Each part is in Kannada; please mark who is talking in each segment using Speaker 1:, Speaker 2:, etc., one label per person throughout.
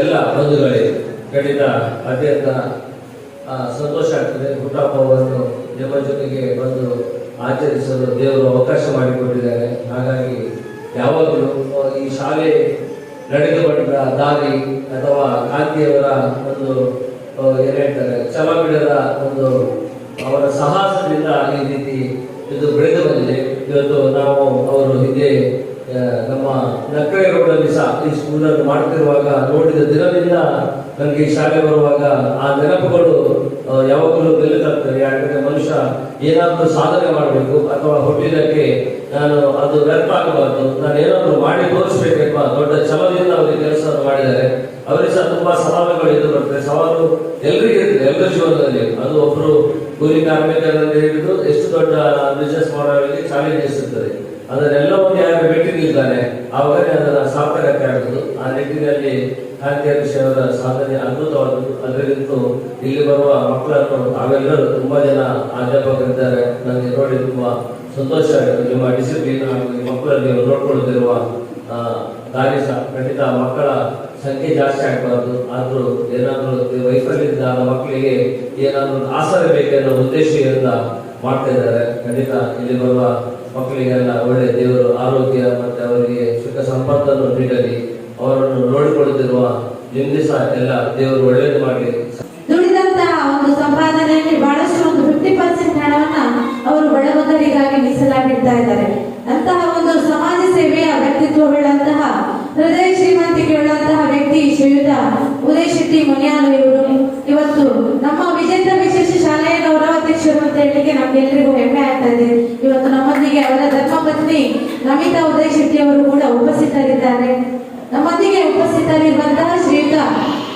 Speaker 1: ಎಲ್ಲ ಬಂಧುಗಳೇ, ಖಂಡಿತ ಅತ್ಯಂತ ಸಂತೋಷ ಆಗ್ತದೆ. ಹುಟ್ಟುಹಬ್ಬವನ್ನು ನಿಮ್ಮ ಜೊತೆಗೆ ಬಂದು ಆಚರಿಸಲು ದೇವರು ಅವಕಾಶ ಮಾಡಿಕೊಟ್ಟಿದ್ದಾರೆ. ಹಾಗಾಗಿ ಯಾವಾಗಲೂ ಈ ಶಾಲೆ ನಡೆದು ಬಂದ ದಾರಿ ಅಥವಾ ಗಾಂಧಿಯವರ ಒಂದು ಏನು ಹೇಳ್ತಾರೆ ಛಲ ಬಿಡದ ಒಂದು ಅವರ ಸಾಹಸದಿಂದ ಈ ರೀತಿ ಇದು ಬೆಳೆದು ಬಂದಿದೆ. ಇವತ್ತು ನಾವು ಅವರು ಹಿಂದೆ ನಮ್ಮ ನಕ್ಕರೆ ರೋಡಲ್ಲಿ ಸಹ ಈ ಸ್ಕೂಲನ್ನು ಮಾಡ್ತಿರುವಾಗ ನೋಡಿದ ದಿನದಿಂದ ನನಗೆ ಈ ಶಾಲೆ ಬರುವಾಗ ಆ ನೆನಪುಗಳು ಯಾವಾಗಲೂ ಬೆಲ್ಲುತ್ತಾಗ್ತದೆ. ಯಾಕಂದ್ರೆ ಮನುಷ್ಯ ಏನಾದರೂ ಸಾಧನೆ ಮಾಡಬೇಕು ಅಥವಾ ಹುಟ್ಟಿದಕ್ಕೆ ನಾನು ಅದು ವ್ಯರ್ಥ ಆಗಬಾರ್ದು, ನಾನು ಏನಾದರೂ ಮಾಡಿ ತೋರಿಸ್ಬೇಕೆಂಬ ದೊಡ್ಡ ಛಲದಿಂದ ಅವರಿಗೆ ಕೆಲಸವನ್ನು ಮಾಡಿದ್ದಾರೆ. ಅವರಿಗೆ ಸಹ ತುಂಬಾ ಸವಾಲುಗಳು ಎದುರು ಬರ್ತದೆ. ಸವಾಲು ಎಲ್ರಿಗೂ ಇರ್ತದೆ, ಎಲ್ಲರ ಜೀವನದಲ್ಲಿ. ಅದು ಒಬ್ಬರು ಕೂಲಿ ಕಾರ್ಮಿಕರಲ್ಲಿ ಹಿಡಿದು ಎಷ್ಟು ದೊಡ್ಡ ಬಿಸ್ನೆಸ್ ಮಾಡೋರಿಗೆ ಚಾಲೆಂಜಸ್ ಇರ್ತದೆ. ಅದನ್ನೆಲ್ಲವನ್ನು ಯಾರು ಭೇಟಿ ನೀಡ್ತಾನೆ ಆವಾಗ ಅದರ ಸಾರ್ಥಕತೆ ಆಗುವುದು. ಆ ನಿಟ್ಟಿನಲ್ಲಿ ಕಾಂತಿಯವರ ಸಾಧನೆ ಅದ್ಭುತವಾದದ್ದು. ಅದರಿಂದಲೂ ಇಲ್ಲಿ ಬರುವ ಮಕ್ಕಳನ್ನು ತಾವೆಲ್ಲರೂ ತುಂಬಾ ಜನ ಅಧ್ಯಾಪಕರಿದ್ದಾರೆ. ನನಗೆ ನೋಡಿ ತುಂಬಾ ಸಂತೋಷ ಆಗುತ್ತೆ. ನಿಮ್ಮ ಡಿಸಿಪ್ಲಿನ್ ಹಾಗೂ ಈ ಮಕ್ಕಳಲ್ಲಿ ನೋಡ್ಕೊಳ್ಳುತ್ತಿರುವ ದಾರಿ ಸಹ ಖಂಡಿತ ಮಕ್ಕಳ ಸಂಖ್ಯೆ ಜಾಸ್ತಿ ಆಗಬಾರ್ದು. ಆದ್ರೂ ಏನಾದರೂ ವೈಫಲ್ಯದಿಂದ ಮಕ್ಕಳಿಗೆ ಏನಾದರೂ ಆಸರೆ ಬೇಕೆನ್ನೋ ಉದ್ದೇಶದಿಂದ ಮಾಡ್ತಾ ಇದ್ದಾರೆ. ಖಂಡಿತ ಇಲ್ಲಿ ಬರುವ ಮಕ್ಕಳಿಗೆಲ್ಲ ಒಳ್ಳೆ ದೇವರು ಆರೋಗ್ಯ ಮತ್ತೆ ಅವರಿಗೆ ಸುಖ ಸಂಪತ್ತನ್ನು ನೀಡಲಿ. ಅವರನ್ನು ನೋಡಿಕೊಳ್ಳುತ್ತಿರುವ ನಿಮ್ಗೆ ಸಹ ಎಲ್ಲ ದೇವರು ಒಳ್ಳೇದು ಮಾಡಲಿ.
Speaker 2: ದುಡಿದಂತಹ ಒಂದು ಸಂಪಾದನೆಯಲ್ಲಿ ಬಹಳಷ್ಟು ಒಂದು 50% ಹಣವನ್ನ ಅವರು ಬಡಬಗ್ಗರಿಗಾಗಿ ಮೀಸಲಾಗಿಡ್ತಾ ಇದ್ದಾರೆ. ಅಂತಹ ಒಂದು ಸಮಾಜ ಸೇವೆಯ ವ್ಯಕ್ತಿತ್ವವುಳ್ಳಂತಹ ಹೃದಯ ಶ್ರೀಮಂತಿಕೆಯುಳ್ಳಂತಹ ವ್ಯಕ್ತಿ ಶ್ರೀಯುತ ಉದಯ್ ಶೆಟ್ಟಿ ಮುನಿಯಾಲು ಇವರು ಇವತ್ತು ನಮ್ಮ ವಿಜೇತ ವಿಶೇಷ ಶಾಲೆಯ ಗೌರವಾಧ್ಯಕ್ಷರು ಅಂತ ಹೇಳಿಕೆ ನಮ್ಗೆಲ್ಲರಿಗೂ ಹೆಮ್ಮೆ ಆಗ್ತಾ ಇದೆ. ಇವತ್ತು ನಮ್ಮೊಂದಿಗೆ ಅವರ ಧರ್ಮಪತ್ನಿ ನಮಿತಾ ಉದಯ್ ಶೆಟ್ಟಿ ಅವರು ಕೂಡ ಉಪಸ್ಥಿತರಿದ್ದಾರೆ. ನಮ್ಮೊಂದಿಗೆ ಉಪಸ್ಥಿತರಿರುವಂತಹ ಶ್ರೀಯುತ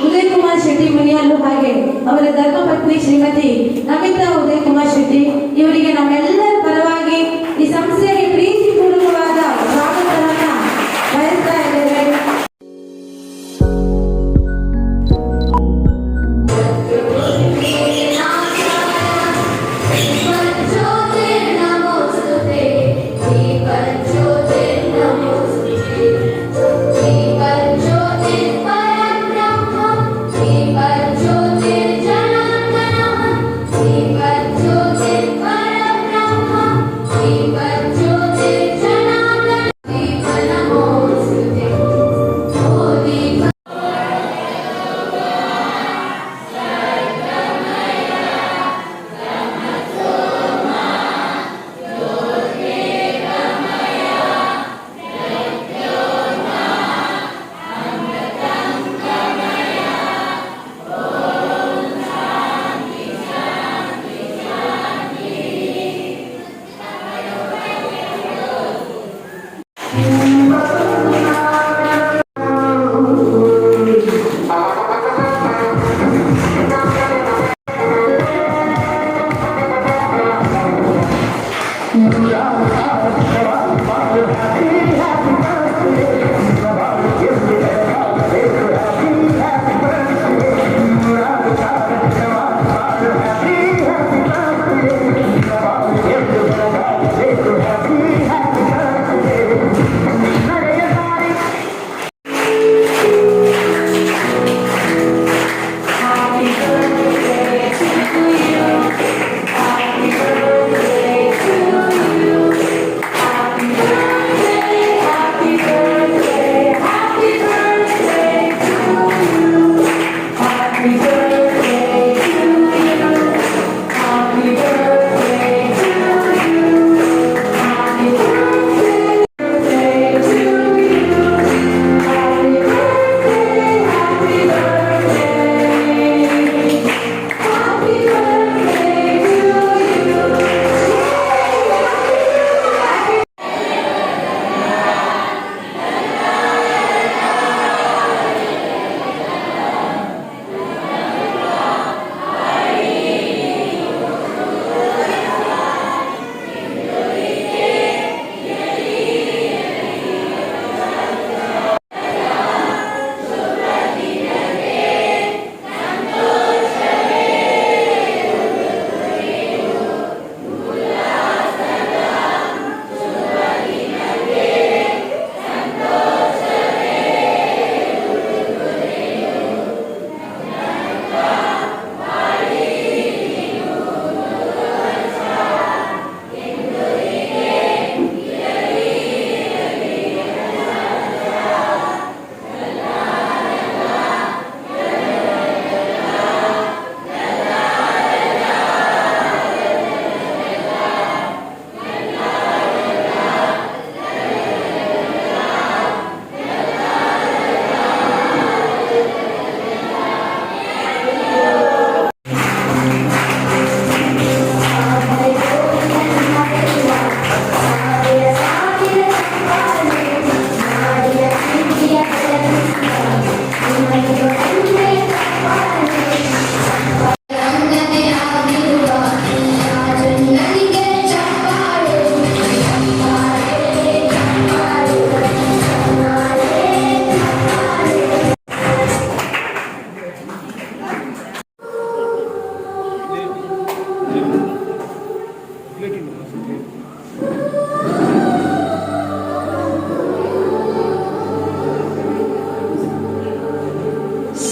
Speaker 2: ಉದಯ್ ಕುಮಾರ್ ಶೆಟ್ಟಿ ಮುನಿಯಾಲು ಹಾಗೆ ಅವರ ಧರ್ಮಪತ್ನಿ ಶ್ರೀಮತಿ ನಮಿತಾ ಉದಯ್ ಕುಮಾರ್ ಶೆಟ್ಟಿ ಇವರಿಗೆ ನಮ್ಮೆಲ್ಲರ ಪರವಾಗಿ ಈ ಸಂಸ್ಥೆಗೆ ಪ್ರೀತಿಪೂರ್ವಕವಾದ ಸ್ವಾಗತವನ್ನ ಬಯಸ್ತಾ ಇದ್ದೇವೆ.
Speaker 3: Bye.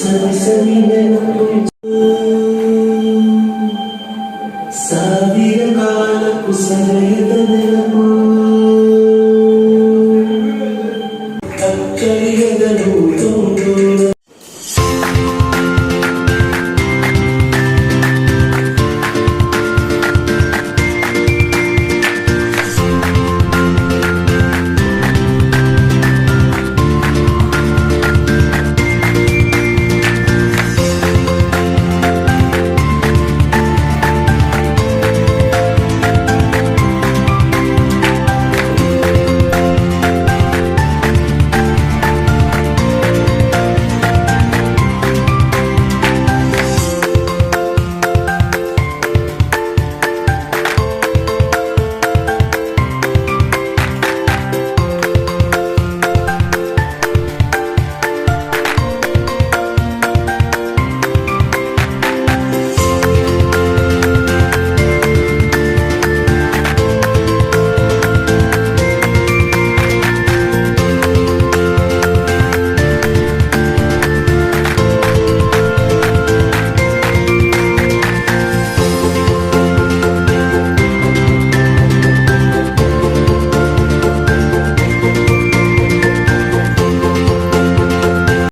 Speaker 3: ಸವಿ ಸವಿ ನೆನಪು ಸಾವಿರ ಕಾಲಕ್ಕೂ ಸವೆಯದ ನೆನಪು